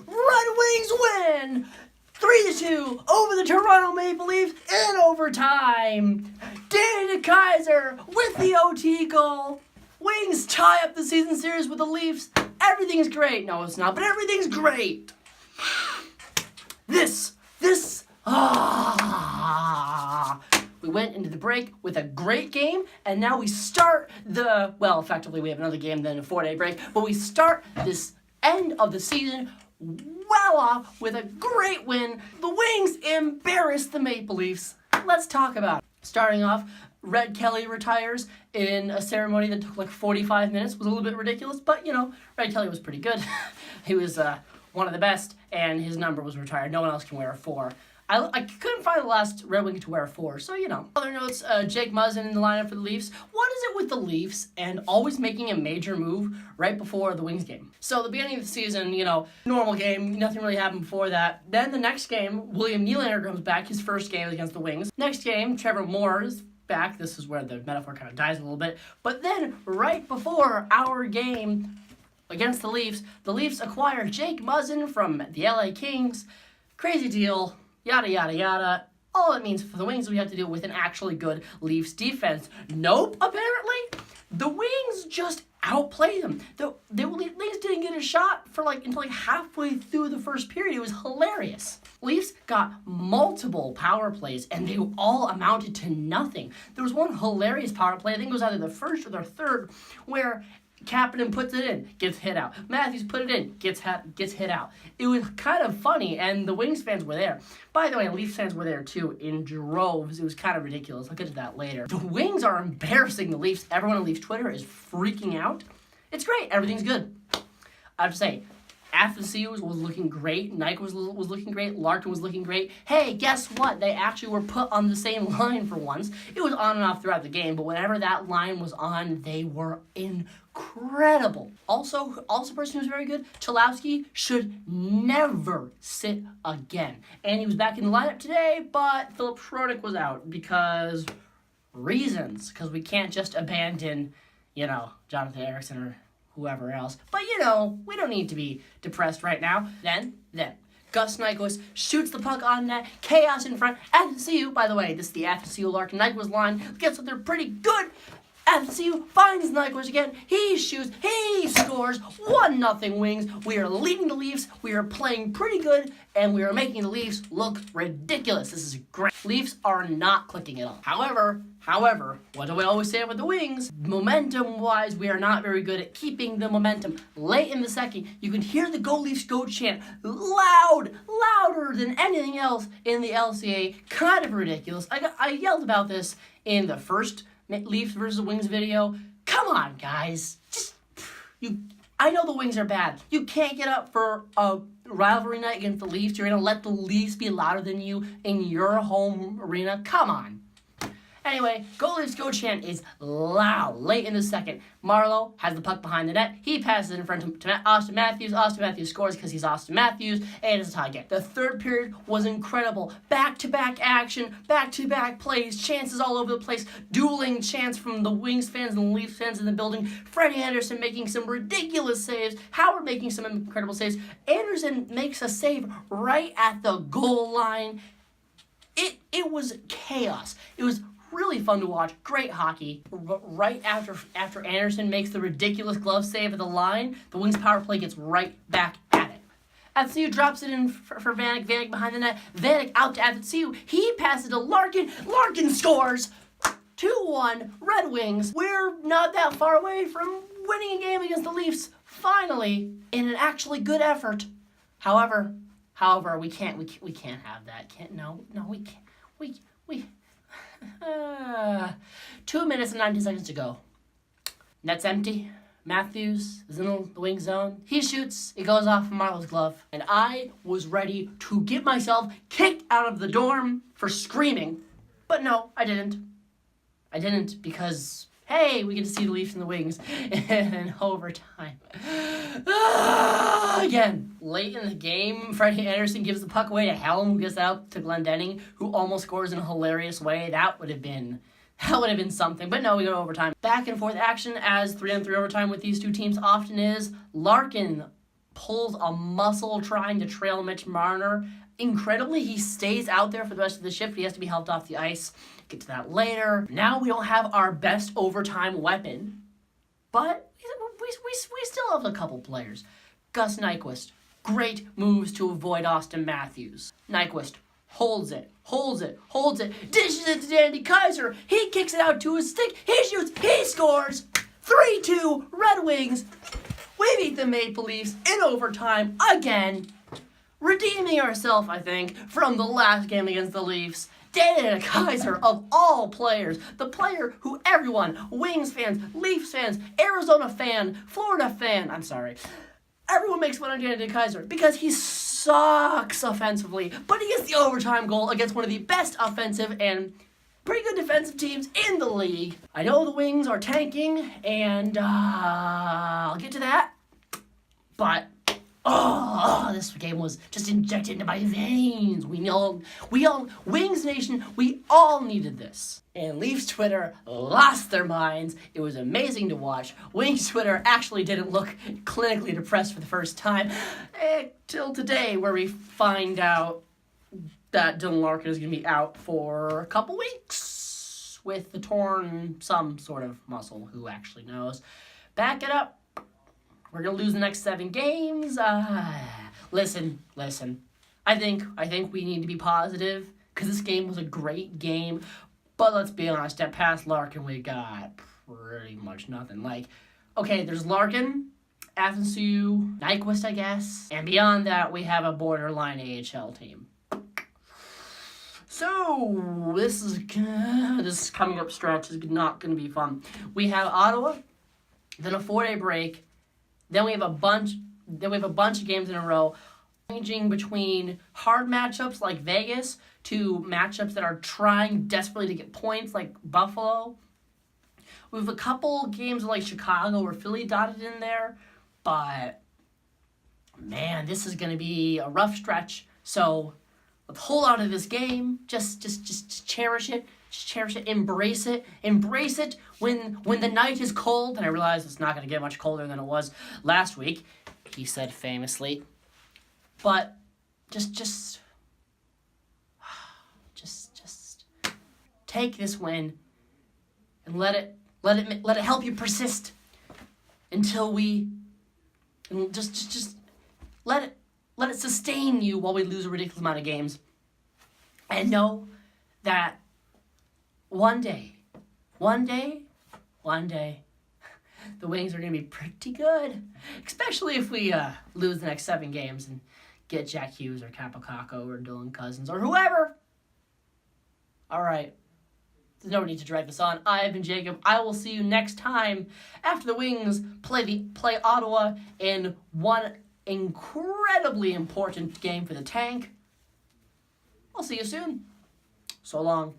Red Wings win 3-2 over the Toronto Maple Leafs in overtime. Danny Kaiser with the OT goal. Wings tie up the season series with the Leafs. Everything's great. No, it's not, but everything's great. We went into the break with a great game, and now we start effectively we have another game, then a 4-day break, but we start this end of the season well off with a great win. The Wings embarrassed the Maple Leafs. Let's talk about it. Starting off, Red Kelly retires in a ceremony that took like 45 minutes. It was a little bit ridiculous, but Red Kelly was pretty good. He was one of the best, and his number was retired. No one else can wear a 4. I couldn't find the last Red Wing to wear a 4, so Other notes, Jake Muzzin in the lineup for the Leafs. What is it with the Leafs and always making a major move right before the Wings game? So the beginning of the season, normal game, nothing really happened before that. Then the next game, William Nylander comes back, his first game against the Wings. Next game, Trevor Moore is back. This is where the metaphor kind of dies a little bit. But then, right before our game against the Leafs acquire Jake Muzzin from the LA Kings. Crazy deal. Yada, yada, yada. All it means for the Wings, we have to deal with an actually good Leafs defense. Nope, apparently. The Wings just outplayed them. The Leafs didn't get a shot until halfway through the first period. It was hilarious. Leafs got multiple power plays, and they all amounted to nothing. There was one hilarious power play, I think it was either the first or the third, where Kapanen puts it in, gets hit out. Matthews put it in, gets hit out. It was kind of funny, and the Wings fans were there. By the way, Leafs fans were there too, in droves. It was kind of ridiculous. I'll get to that later. The Wings are embarrassing the Leafs. Everyone on Leafs Twitter is freaking out. It's great. Everything's good. I have to say, Athensee was looking great. Nike was looking great. Larkin was looking great. Hey, guess what? They actually were put on the same line for once. It was on and off throughout the game, but whenever that line was on, they were incredible. Also a person who's very good, Cholowski, should never sit again. And he was back in the lineup today, but Philip Schroedick was out because reasons. Because we can't just abandon, Jonathan Ericsson or whoever else. But, we don't need to be depressed right now. Then, Gus Nyquist shoots the puck on net. Chaos in front. Athensee, by the way, this is the Athensee Larkin Nyquist line. Guess what? They're pretty good. Athensee finds Nyquist again. He shoots. He scores. 1-0 Wings. We are leading the Leafs. We are playing pretty good, and we are making the Leafs look ridiculous. This is great. Leafs are not clicking at all. However, what do I always say with the Wings? Momentum-wise, we are not very good at keeping the momentum. Late in the second, you can hear the Go Leafs Go chant louder than anything else in the LCA. Kind of ridiculous. I yelled about this in the first Leafs versus Wings video. Come on, guys. I know the Wings are bad. You can't get up for a rivalry night against the Leafs. You're going to let the Leafs be louder than you in your home arena? Come on. Anyway, Go Leafs Go chant is loud. Late in the second, Marleau has the puck behind the net. He passes it in front to Austin Matthews. Austin Matthews scores because he's Austin Matthews, and it's a tie game. The third period was incredible. Back-to-back action, back-to-back plays, chances all over the place, dueling chants from the Wings fans and the Leafs fans in the building. Freddie Anderson making some ridiculous saves. Howard making some incredible saves. Anderson makes a save right at the goal line. It was chaos. It was really fun to watch. Great hockey. Right after Anderson makes the ridiculous glove save at the line, the Wings power play gets right back at it. Athensee drops it in for Vanek. Vanek behind the net. Vanek out to Athensee. He passes to Larkin. Larkin scores. 2-1 Red Wings. We're not that far away from winning a game against the Leafs. Finally, in an actually good effort. However, we can't have that. We can't. We 2 minutes and 19 seconds to go. Net's empty. Matthews is in the wing zone. He shoots. It goes off Marleau's glove. And I was ready to get myself kicked out of the dorm for screaming. But no, I didn't. I didn't because, hey, we get to see the Leafs and the Wings in overtime. Again, late in the game, Freddie Anderson gives the puck away to Helm, who gets out to Glendening, who almost scores in a hilarious way. That would have been That would have been something, but no, we go to overtime. Back and forth action as 3-on-3 overtime with these two teams often is. Larkin pulls a muscle trying to trail Mitch Marner. Incredibly, he stays out there for the rest of the shift. He has to be helped off the ice. Get to that later. Now we don't have our best overtime weapon, but we still have a couple players. Gus Nyquist, great moves to avoid Austin Matthews. Nyquist holds it, dishes it to Danny Kaiser. He kicks it out to his stick. He shoots, he scores. 3-2 Red Wings. We beat the Maple Leafs in overtime again, redeeming ourselves, I think, from the last game against the Leafs. Danny Kaiser, of all players, the player who everyone, Wings fans, Leafs fans, Arizona fan, Florida fan, everyone makes fun of Danny Kaiser because he sucks offensively, but he gets the overtime goal against one of the best offensive and pretty good defensive teams in the league. I know the Wings are tanking, and I'll get to that, but this game was just injected into my veins. We all, Wings Nation, we all needed this. And Leafs Twitter lost their minds. It was amazing to watch. Wings Twitter actually didn't look clinically depressed for the first time till today, where we find out that Dylan Larkin is going to be out for a couple weeks with the torn some sort of muscle. Who actually knows? Back it up. We're going to lose the next 7 games. Listen. I think we need to be positive because this game was a great game. But let's be honest, at past Larkin, we got pretty much nothing. Okay, there's Larkin, Athanasiu, Nyquist, I guess. And beyond that, we have a borderline AHL team. So, this coming up stretch is not going to be fun. We have Ottawa, then a 4-day break. Then we have a bunch of games in a row, ranging between hard matchups like Vegas to matchups that are trying desperately to get points like Buffalo. We have a couple games like Chicago or Philly dotted in there, but man, this is going to be a rough stretch. So let's hold on to this game. Just cherish it. Just cherish it. Embrace it. Embrace it when the night is cold. And I realize it's not going to get much colder than it was last week, he said famously. But just take this win and let it help you persist until just let it sustain you while we lose a ridiculous amount of games. And know that one day, the Wings are going to be pretty good. Especially if we lose the next 7 games and get Jack Hughes or Capocacco or Dylan Cousins or whoever. All right. There's no need to drag this on. I've been Jacob. I will see you next time after the Wings play Ottawa in one incredibly important game for the tank. I'll see you soon. So long.